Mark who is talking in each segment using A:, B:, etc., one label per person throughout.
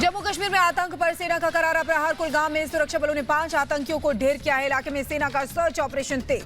A: जम्मू कश्मीर में आतंक पर सेना का करारा प्रहार। कुलगाम में सुरक्षा बलों ने 5 आतंकियों को ढेर किया है। इलाके में सेना का सर्च ऑपरेशन तेज।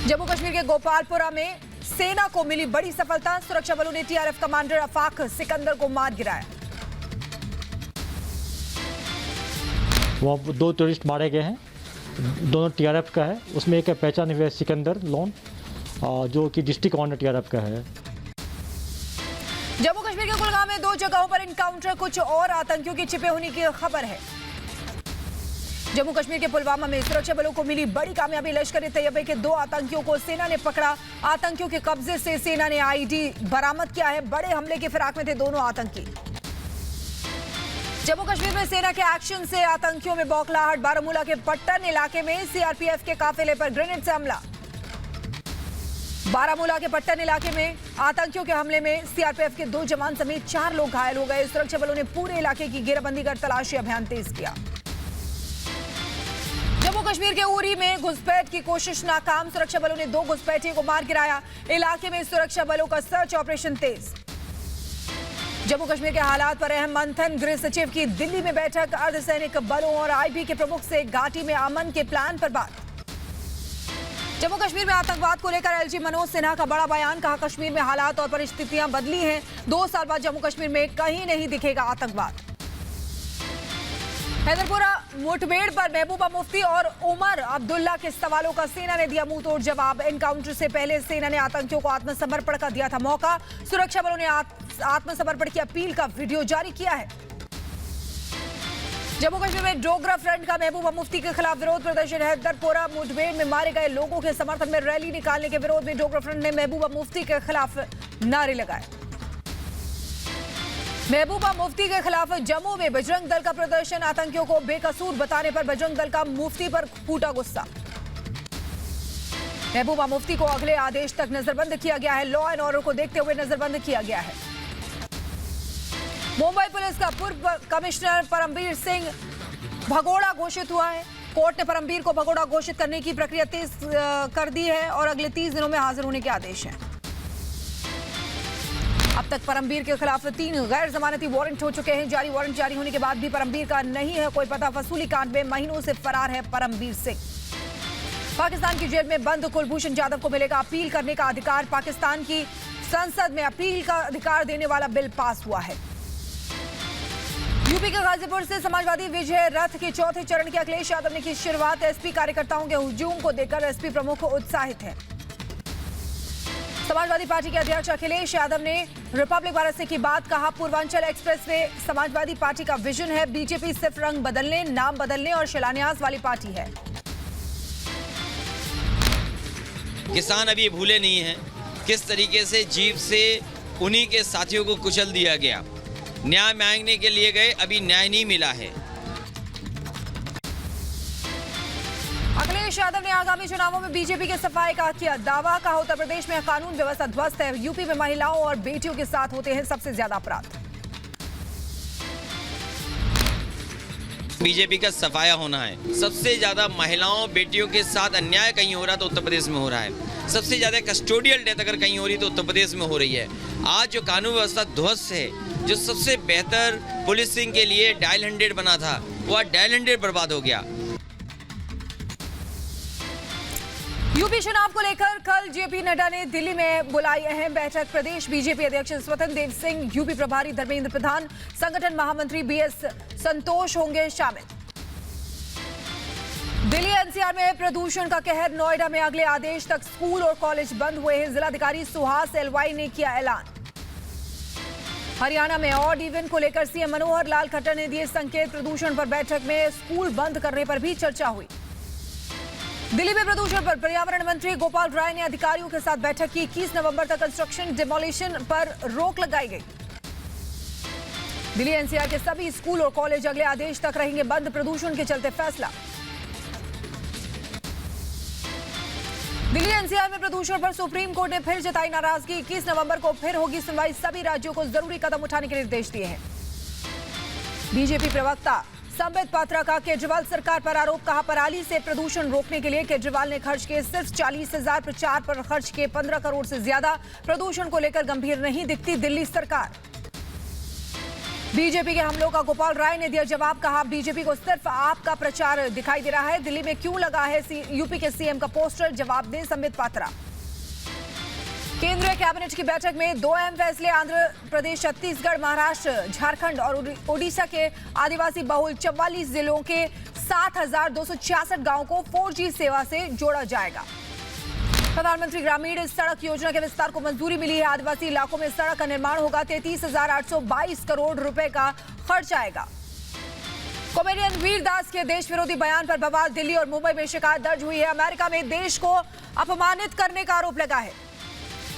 A: जम्मू कश्मीर के गोपालपुरा में सेना को मिली बड़ी सफलता। सुरक्षा बलों ने टीआरएफ कमांडर अफाक सिकंदर को मार गिराया।
B: वहाँ 2 टूरिस्ट मारे गए हैं, दोनों टीआरएफ का है। उसमें एक पहचान हुआ सिकंदर लोन, जो कि डिस्ट्रिक्ट कमांडर टीआरएफ का है।
A: जम्मू कश्मीर के कुलगाम में 2 जगहों पर इनकाउंटर। कुछ और आतंकियों के छिपे होने की खबर है। जम्मू कश्मीर के पुलवामा में सुरक्षा बलों को मिली बड़ी कामयाबी। लश्कर-ए-तैयबा के 2 आतंकियों को सेना ने पकड़ा। आतंकियों के कब्जे से सेना ने आईडी बरामद किया है। बड़े हमले की फिराक में थे दोनों आतंकी। जम्मू कश्मीर में सेना के एक्शन से आतंकियों में बौखलाहट। बारामूला के पट्टन इलाके में सीआरपीएफ के काफिले पर ग्रेनेड से हमला। बारामूला के पट्टन इलाके में आतंकियों के हमले में सीआरपीएफ के 2 जवान समेत 4 लोग घायल हो गए। सुरक्षा बलों ने पूरे इलाके की घेराबंदी कर तलाशी अभियान तेज किया। जम्मू कश्मीर के उरी में घुसपैठ की कोशिश नाकाम। सुरक्षा बलों ने 2 घुसपैठियों को मार गिराया। इलाके में सुरक्षा बलों का सर्च ऑपरेशन तेज। जम्मू कश्मीर के हालात पर अहम मंथन। गृह सचिव की दिल्ली में बैठक। अर्धसैनिक बलों और आईबी के प्रमुख से घाटी में अमन के प्लान पर बात। जम्मू कश्मीर में आतंकवाद को लेकर एलजी मनोज सिन्हा का बड़ा बयान। कहा, कश्मीर में हालात और परिस्थितियां बदली हैं। 2 साल बाद जम्मू कश्मीर में कहीं नहीं दिखेगा आतंकवाद। हैदरपुरा मुठभेड़ पर महबूबा मुफ्ती और उमर अब्दुल्ला के सवालों का सेना ने दिया मुंह तोड़ जवाब। एनकाउंटर से पहले सेना ने आतंकियों को आत्मसमर्पण का दिया था मौका। सुरक्षा बलों ने आत्मसमर्पण की अपील का वीडियो जारी किया है। जम्मू कश्मीर में डोगरा फ्रंट का महबूबा मुफ्ती के खिलाफ विरोध प्रदर्शन। हैदरपुरा मुठभेड़ में मारे गए लोगों के समर्थन में रैली निकालने के विरोध में डोगरा फ्रंट ने महबूबा मुफ्ती के खिलाफ नारे लगाए। महबूबा मुफ्ती के खिलाफ जम्मू में बजरंग दल का प्रदर्शन। आतंकियों को बेकसूर बताने पर बजरंग दल का मुफ्ती पर फूटा गुस्सा। महबूबा मुफ्ती को अगले आदेश तक नजरबंद किया गया है। लॉ एंड ऑर्डर को देखते हुए नजरबंद किया गया है। मुंबई पुलिस का पूर्व कमिश्नर परमबीर सिंह भगोड़ा घोषित हुआ है। कोर्ट ने परमबीर को भगोड़ा घोषित करने की प्रक्रिया तेज कर दी है और अगले 30 दिनों में हाजिर होने के आदेश हैं। अब तक परमबीर के खिलाफ 3 गैर जमानती वारंट हो चुके हैं। जारी वारंट जारी होने के बाद भी परमबीर का नहीं है कोई पता। वसूली कांड में महीनों से फरार है परमबीर सिंह। पाकिस्तान की जेल में बंद कुलभूषण जाधव को मिलेगा अपील करने का अधिकार। पाकिस्तान की संसद में अपील का अधिकार देने वाला बिल पास हुआ है। यूपी के गाजीपुर से समाजवादी विजय रथ के 4थे चरण की अखिलेश यादव ने की शुरुआत। एसपी कार्यकर्ताओं के हुजूम को देखकर एसपी प्रमुख उत्साहित हैं। समाजवादी पार्टी के अध्यक्ष अखिलेश यादव ने रिपब्लिक वाराणसी की बात। कहा, Purvanchal express way Samajwadi party का विजन है। बीजेपी सिर्फ रंग बदलने, नाम बदलने और शिलान्यास वाली पार्टी है।
C: किसान अभी भूले नहीं हैं किस तरीके से जीप से उन्हीं के साथियों को कुचल दिया गया। न्याय मांगने के लिए गए, अभी न्याय नहीं मिला है।
A: अखिलेश यादव ने आगामी चुनावों में बीजेपी के सफाई का किया दावा। कहा, उत्तर प्रदेश में कानून व्यवस्था ध्वस्त है। यूपी में महिलाओं और बेटियों के साथ होते हैं सबसे ज्यादा अपराध।
C: बीजेपी का सफाया होना है। सबसे ज्यादा महिलाओं बेटियों के साथ अन्याय कहीं हो रहा तो उत्तर प्रदेश में हो रहा है। सबसे ज्यादा कस्टोडियल डेथ अगर कहीं हो रही तो उत्तर प्रदेश में हो रही है। आज जो कानून व्यवस्था ध्वस्त है, जो सबसे बेहतर पुलिसिंग के लिए डायल 100 बना था, वो आज डायल 100 बर्बाद हो गया।
A: यूपी चुनाव को लेकर कल जेपी नड्डा ने दिल्ली में बुलाई अहम बैठक। प्रदेश बीजेपी अध्यक्ष स्वतंत्र देव सिंह, यूपी प्रभारी धर्मेंद्र प्रधान, संगठन महामंत्री बीएस संतोष होंगे शामिल। दिल्ली एनसीआर में प्रदूषण का कहर। नोएडा में अगले आदेश तक स्कूल और कॉलेज बंद हुए हैं। जिलाधिकारी सुहास एलवाई ने किया ऐलान। हरियाणा में ऑड इवन को लेकर सीएम मनोहर लाल खट्टर ने दिए संकेत। प्रदूषण पर बैठक में स्कूल बंद करने पर भी चर्चा हुई। दिल्ली में प्रदूषण पर पर्यावरण मंत्री गोपाल राय ने अधिकारियों के साथ बैठक की। 21 नवंबर तक कंस्ट्रक्शन डिमोलिशन पर रोक लगाई गई। दिल्ली एनसीआर के सभी स्कूल और कॉलेज अगले आदेश तक रहेंगे बंद। प्रदूषण के चलते फैसला। दिल्ली एनसीआर में प्रदूषण पर सुप्रीम कोर्ट ने फिर जताई नाराजगी। 21 नवंबर को फिर होगी सुनवाई। सभी राज्यों को जरूरी कदम उठाने के निर्देश दिए हैं। बीजेपी प्रवक्ता संबित पात्रा का केजरीवाल सरकार पर आरोप। कहा, पराली से प्रदूषण रोकने के लिए केजरीवाल ने खर्च किए सिर्फ 40,000, प्रचार पर खर्च किए 15 करोड़ से ज्यादा। प्रदूषण को लेकर गंभीर नहीं दिखती दिल्ली सरकार। बीजेपी के हमलों का गोपाल राय ने दिया जवाब, कहा बीजेपी को सिर्फ आपका प्रचार दिखाई दे रहा है, दिल्ली में क्यों लगा है यूपी के सीएम का पोस्टर, जवाब दे संबित पात्रा। केंद्रीय कैबिनेट की बैठक में 2 अहम फैसले, आंध्र प्रदेश, छत्तीसगढ़, महाराष्ट्र, झारखंड और ओडिशा के आदिवासी बहुल 44 जिलों के 7,266 गांवों को 4G सेवा से जोड़ा जाएगा। प्रधानमंत्री ग्रामीण सड़क योजना के विस्तार को मंजूरी मिली है, आदिवासी इलाकों में सड़क का निर्माण होगा, 33,822 करोड़ रुपए का खर्च आएगा। कॉमेडियन वीरदास के देश विरोधी बयान पर बवाल, दिल्ली और मुंबई में शिकायत दर्ज हुई है, अमेरिका में देश को अपमानित करने का आरोप लगा है।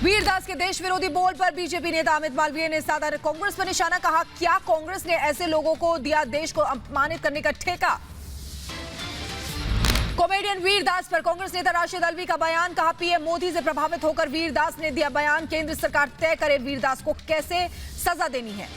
A: वीरदास के देश विरोधी बोल पर बीजेपी नेता अमित मालवीय ने साधा कांग्रेस पर निशाना, कहा क्या कांग्रेस ने ऐसे लोगों को दिया देश को अपमानित करने का ठेका। कॉमेडियन वीरदास पर कांग्रेस नेता राशिद अल्वी का बयान, कहा पीएम मोदी से प्रभावित होकर वीरदास ने दिया बयान, केंद्र सरकार तय करे वीरदास को कैसे सजा देनी है।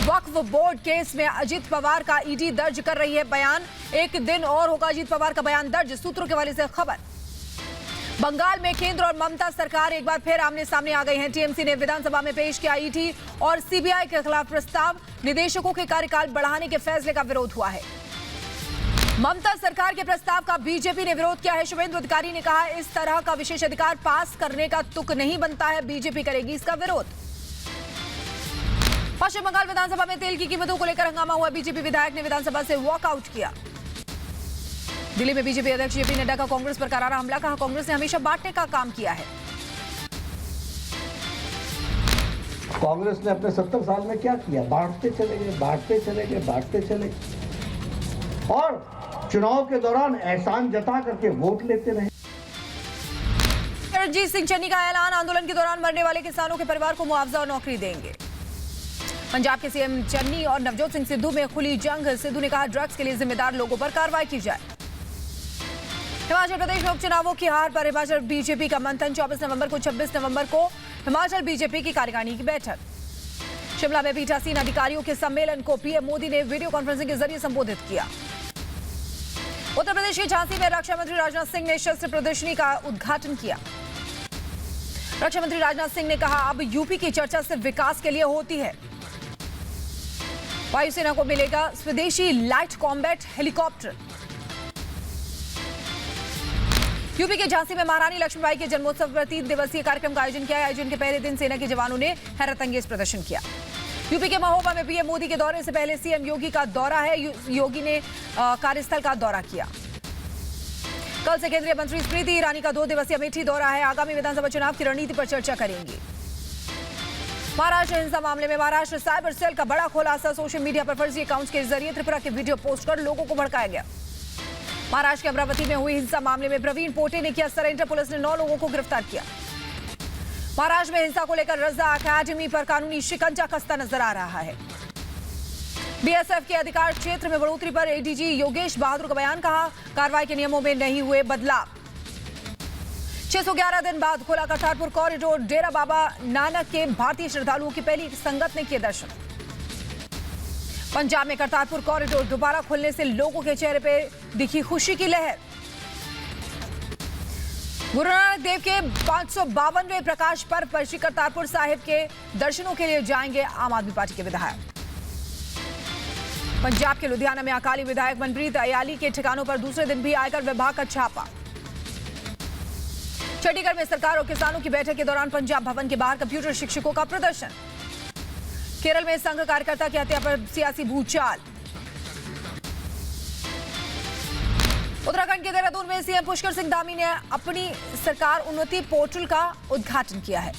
A: वक्फ बोर्ड केस में अजित पवार का ईडी दर्ज कर रही है बयान, एक दिन और होगा अजित पवार का बयान दर्ज, सूत्रों के हवाले से खबर। बंगाल में केंद्र और ममता सरकार एक बार फिर आमने सामने आ गई हैं। टीएमसी ने विधानसभा में पेश किया ईडी और सीबीआई के खिलाफ प्रस्ताव, निदेशकों के कार्यकाल बढ़ाने के फैसले का विरोध हुआ है। ममता सरकार के प्रस्ताव का बीजेपी ने विरोध किया है। शुभेंदु अधिकारी ने कहा इस तरह का विशेषाधिकार पास करने का तुक नहीं बनता है, बीजेपी करेगी इसका विरोध। पश्चिम बंगाल विधानसभा में तेल की कीमतों को लेकर हंगामा हुआ, बीजेपी विधायक ने विधानसभा से वॉकआउट किया। दिल्ली में बीजेपी अध्यक्ष जेपी नड्डा का कांग्रेस पर करारा हमला, कहा कांग्रेस ने हमेशा बांटने का काम किया है।
D: कांग्रेस ने अपने 70 साल में क्या किया, बांटते चले गए, बांटते चले गए, बांटते चले गए और चुनाव के दौरान एहसान जता करके वोट लेते रहे।
A: रणजीत सिंह चन्नी का ऐलान, आंदोलन के दौरान मरने वाले किसानों के परिवार को मुआवजा और नौकरी देंगे। पंजाब के सीएम चन्नी और नवजोत सिंह सिद्धू में खुली जंग, सिद्धू ने कहा ड्रग्स के लिए जिम्मेदार लोगों पर कार्रवाई की जाए। हिमाचल प्रदेश में उपचुनावों की हार पर हिमाचल बीजेपी का मंथन, 24 नवंबर को 26 नवंबर को हिमाचल बीजेपी की कार्यकारिणी की बैठक। शिमला में पीठासीन अधिकारियों के सम्मेलन को पीएम मोदी ने वीडियो कॉन्फ्रेंसिंग के जरिए संबोधित किया। उत्तर प्रदेश के झांसी में रक्षा मंत्री राजनाथ सिंह ने शस्त्र प्रदर्शनी का उद्घाटन किया। रक्षा मंत्री राजनाथ सिंह ने कहा अब यूपी की चर्चा सिर्फ विकास के लिए होती है। वायुसेना को मिलेगा स्वदेशी लाइट कॉम्बैट हेलीकॉप्टर। यूपी के झांसी में महारानी लक्ष्मीबाई के जन्मोत्सव पर 3 दिवसीय कार्यक्रम का आयोजन किया। आयोजन के पहले दिन सेना के जवानों ने हैरत अंगेज प्रदर्शन किया। यूपी के महोबा में पीएम मोदी के दौरे से पहले सीएम योगी का दौरा है, योगी ने कार्यस्थल का दौरा किया। कल से केंद्रीय मंत्री स्मृति ईरानी का 2 दिवसीय अमेठी दौरा है, आगामी विधानसभा चुनाव की रणनीति पर चर्चा करेंगी। महाराष्ट्र हिंसा मामले में महाराष्ट्र साइबर सेल का बड़ा खुलासा, सोशल मीडिया पर फर्जी अकाउंट्स के जरिए त्रिपुरा के वीडियो पोस्ट कर लोगों को भड़काया गया। महाराष्ट्र के अमरावती में हुई हिंसा मामले में प्रवीण पोटे ने किया सरेंडर, पुलिस ने 9 लोगों को गिरफ्तार किया। महाराष्ट्र में हिंसा को लेकर रजा अकादमी पर कानूनी शिकंजा कसता नजर आ रहा है। बीएसएफ के अधिकार क्षेत्र में बढ़ोतरी पर एडीजी योगेश बहादुर का बयान, कहा कार्रवाई के नियमों में नहीं हुए बदलाव। 611 दिन बाद खुला करतारपुर कॉरिडोर, डेरा बाबा नानक के भारतीय श्रद्धालुओं की पहली संगत ने किए दर्शन। पंजाब में करतारपुर कॉरिडोर दोबारा खुलने से लोगों के चेहरे पर दिखी खुशी की लहर। गुरु नानक देव के 552वें प्रकाश पर्व पर श्री करतारपुर साहिब के दर्शनों के लिए जाएंगे आम आदमी पार्टी के विधायक। पंजाब के लुधियाना में अकाली विधायक मनप्रीत अयाली के ठिकानों पर दूसरे दिन भी आयकर विभाग का छापा। चंडीगढ़ में सरकार और किसानों की बैठक के दौरान पंजाब भवन के बाहर कंप्यूटर शिक्षकों का प्रदर्शन। केरल में संघ कार्यकर्ता की हत्या पर सियासी भूचाल। उत्तराखंड के देहरादून में सीएम पुष्कर सिंह धामी ने अपनी सरकार उन्नति पोर्टल का उद्घाटन किया है।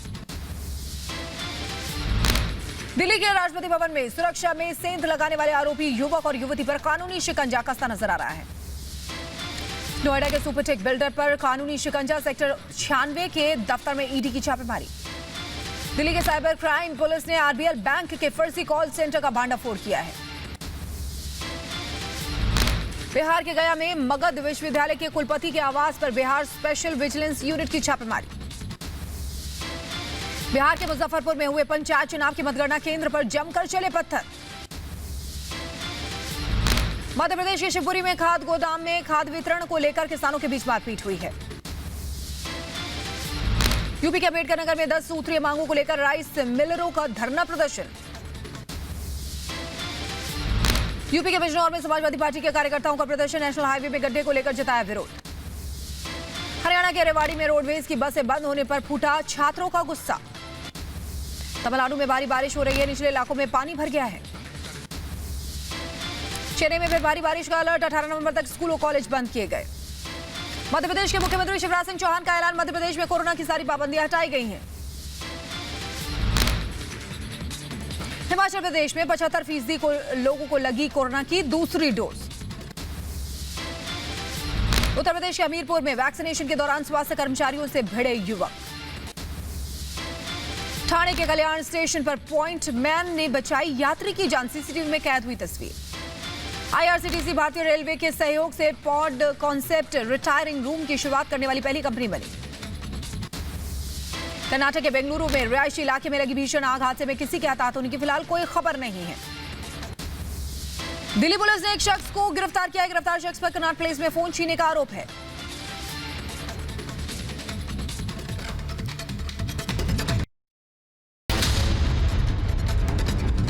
A: दिल्ली के राष्ट्रपति भवन में सुरक्षा में सेंध लगाने वाले आरोपी युवक और युवती पर कानूनी शिकंजा कसता नजर आ रहा है। नोएडा के सुपरटेक बिल्डर पर कानूनी शिकंजा, सेक्टर 96 के दफ्तर में ईडी की छापेमारी। दिल्ली के साइबर क्राइम पुलिस ने आरबीएल बैंक के फर्जी कॉल सेंटर का भांडाफोड़ किया है। बिहार के गया में मगध विश्वविद्यालय के कुलपति के आवास पर बिहार स्पेशल विजिलेंस यूनिट की छापेमारी। बिहार के मुजफ्फरपुर में हुए पंचायत चुनाव की मतगणना केंद्र पर जमकर चले पत्थर। मध्य प्रदेश के शिवपुरी में खाद गोदाम में खाद वितरण को लेकर किसानों के बीच मारपीट हुई है। यूपी के अम्बेडकर नगर में 10 सूत्रीय मांगों को लेकर राइस मिलरों का धरना प्रदर्शन। यूपी के बिजनौर में समाजवादी पार्टी के कार्यकर्ताओं का प्रदर्शन, नेशनल हाईवे में गड्ढे को लेकर जताया विरोध। हरियाणा के रेवाड़ी में रोडवेज की बसें बंद होने पर फूटा छात्रों का गुस्सा। तमिलनाडु में भारी बारिश हो रही है, निचले इलाकों में पानी भर गया है। चेन्नई में फिर भारी बारिश का अलर्ट, 18 नवंबर तक स्कूल और कॉलेज बंद किए गए। मध्य प्रदेश के मुख्यमंत्री शिवराज सिंह चौहान का ऐलान, मध्य प्रदेश में कोरोना की सारी पाबंदियां हटाई गई हैं। हिमाचल प्रदेश में 75% लोगों को लगी कोरोना की दूसरी डोज। उत्तर प्रदेश के हमीरपुर में वैक्सीनेशन के दौरान स्वास्थ्य कर्मचारियों से भिड़े युवक। ठाणे के कल्याण स्टेशन पर पॉइंट मैन ने बचाई यात्री की जान, सीसीटीवी में कैद हुई तस्वीर। आईआरसीटीसी भारतीय रेलवे के सहयोग से पॉड कॉन्सेप्ट रिटायरिंग रूम की शुरुआत करने वाली पहली कंपनी बनी। कर्नाटक के बेंगलुरु में रिहायशी इलाके में लगी भीषण आग, हादसे में किसी के हताहत होने की फिलहाल कोई खबर नहीं है। दिल्ली पुलिस ने एक शख्स को गिरफ्तार किया है। गिरफ्तार शख्स पर कनॉट प्लेस में फोन छीनने का आरोप है।